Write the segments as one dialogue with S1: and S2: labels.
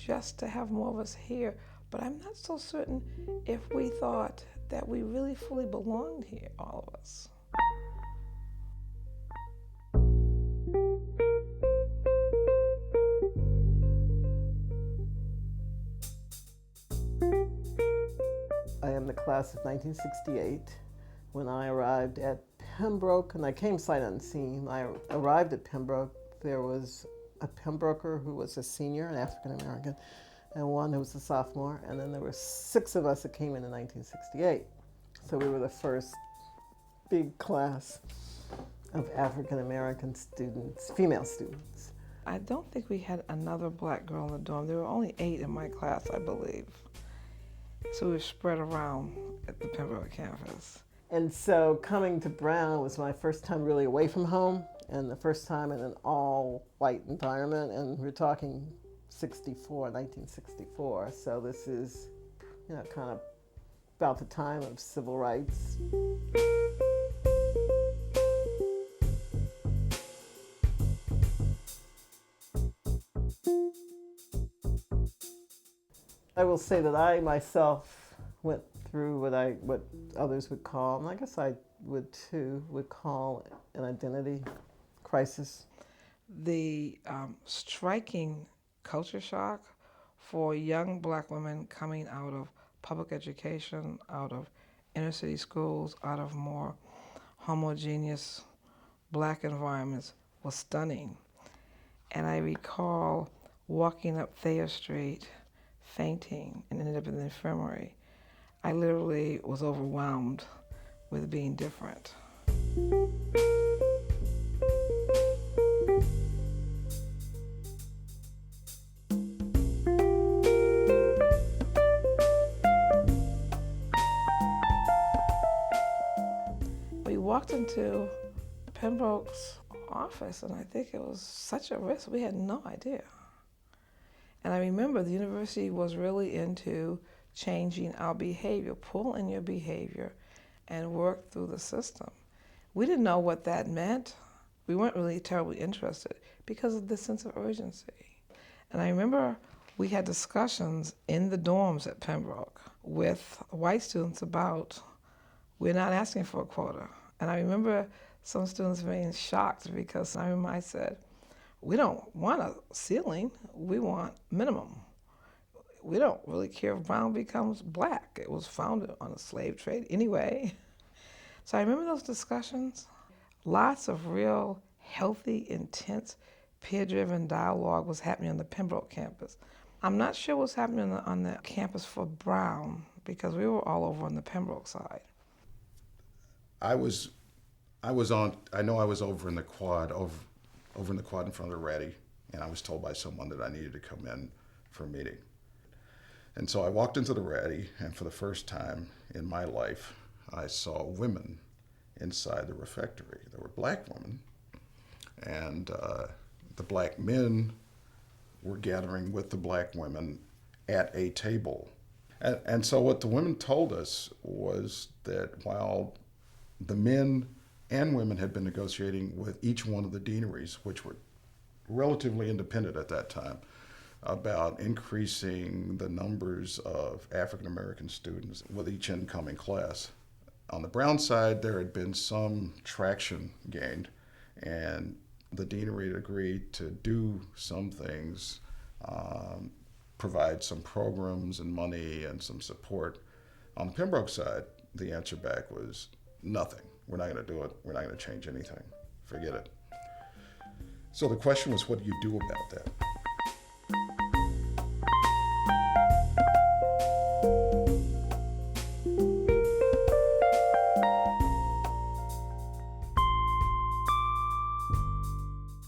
S1: just to have more of us here, but I'm not so certain if we thought that we really fully belonged here, all of us.
S2: I am the class of 1968. When I arrived at Pembroke, and I came sight unseen, I arrived at Pembroke, there was a Pembroker who was a senior, an African American, and one who was a sophomore, and then there were 6 of us that came in 1968. So we were the first big class of African American students, female students.
S1: I don't think we had another black girl in the dorm. There were only 8 in my class, I believe. So we were spread around at the Pembroke campus.
S2: And so coming to Brown was my first time really away from home, and the first time in an all-white environment, and we're talking 1964. So this is, kind of about the time of civil rights. I will say that I myself went through what others would call, and I guess I would too, call an identity crisis.
S1: The striking culture shock for young black women coming out of public education, out of inner city schools, out of more homogeneous black environments was stunning. And I recall walking up Thayer Street, fainting, and ended up in the infirmary. I literally was overwhelmed with being different. We walked into Pembroke's office, and I think it was such a risk. We had no idea. And I remember the university was really into changing our behavior, pull in your behavior, and work through the system. We didn't know what that meant. We weren't really terribly interested because of the sense of urgency. And I remember we had discussions in the dorms at Pembroke with white students about, we're not asking for a quota. And I remember some students being shocked because I said, we don't want a ceiling, we want minimum. We don't really care if Brown becomes black. It was founded on a slave trade anyway. So I remember those discussions. Lots of real healthy, intense, peer-driven dialogue was happening on the Pembroke campus. I'm not sure what's happening on the campus for Brown because we were all over on the Pembroke side.
S3: I know I was over in the quad, over in the quad in front of the Ratty, and I was told by someone that I needed to come in for a meeting. And so I walked into the Ratty, and for the first time in my life, I saw women inside the refectory. There were black women, and the black men were gathering with the black women at a table. And so what the women told us was that while the men and women had been negotiating with each one of the deaneries, which were relatively independent at that time, about increasing the numbers of African American students with each incoming class. On the Brown side, there had been some traction gained, and the deanery had agreed to do some things, provide some programs and money and some support. On the Pembroke side, the answer back was nothing. We're not going to do it. We're not going to change anything. Forget it. So the question was, what do you do about that?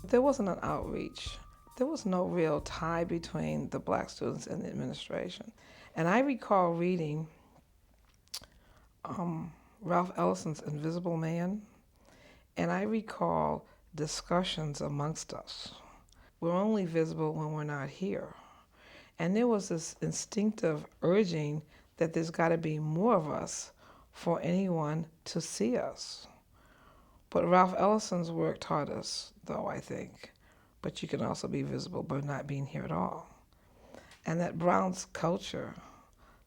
S1: There wasn't an outreach. There was no real tie between the black students and the administration. And I recall reading Ralph Ellison's Invisible Man, and I recall discussions amongst us. We're only visible when we're not here. And there was this instinctive urging that there's got to be more of us for anyone to see us. But Ralph Ellison's work taught us, though, I think, but you can also be visible by not being here at all. and that Brown's culture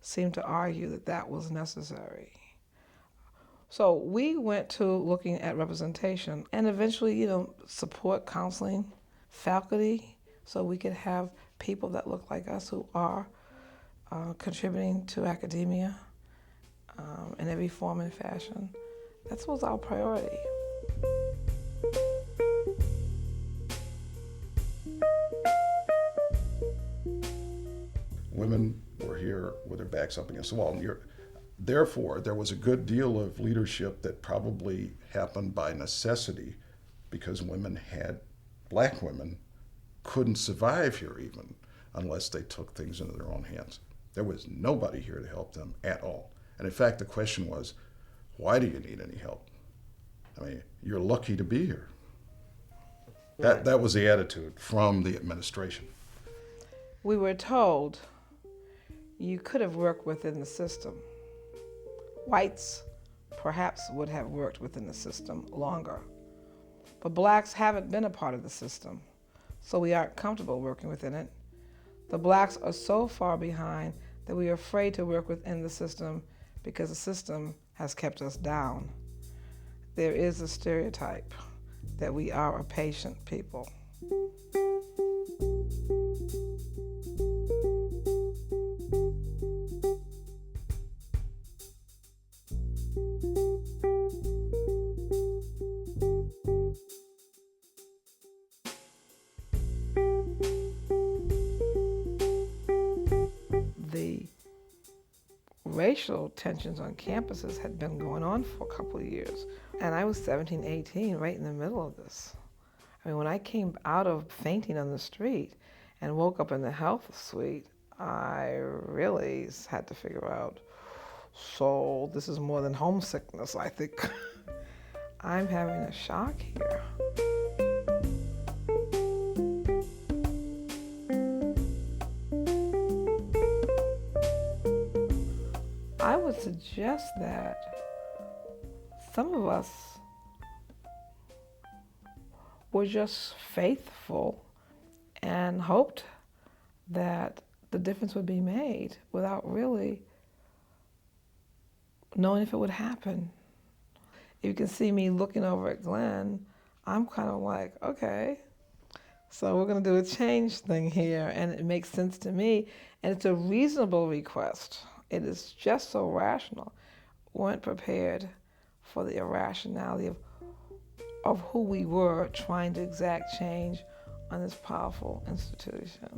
S1: seemed to argue that that was necessary. So we went to looking at representation and eventually, support counseling, faculty, so we could have people that look like us who are contributing to academia in every form and fashion. That was our priority.
S3: Women were here with their backs up against the wall. Therefore, there was a good deal of leadership that probably happened by necessity because black women couldn't survive here even unless they took things into their own hands. There was nobody here to help them at all. And in fact, the question was, why do you need any help? I mean, you're lucky to be here. That was the attitude from the administration.
S1: We were told you could have worked within the system. Whites perhaps would have worked within the system longer. But blacks haven't been a part of the system, so we aren't comfortable working within it. The blacks are so far behind that we are afraid to work within the system because the system has kept us down. There is a stereotype that we are a patient people. The racial tensions on campuses had been going on for a couple of years. And I was 17, 18, right in the middle of this. I mean, when I came out of fainting on the street and woke up in the health suite, I really had to figure out, so this is more than homesickness, I think. I'm having a shock here. I would suggest that some of us were just faithful and hoped that the difference would be made without really knowing if it would happen. You can see me looking over at Glenn, I'm kind of like, okay, so we're going to do a change thing here, and it makes sense to me, and it's a reasonable request. It is just so rational. We weren't prepared for the irrationality of who we were trying to exact change on this powerful institution.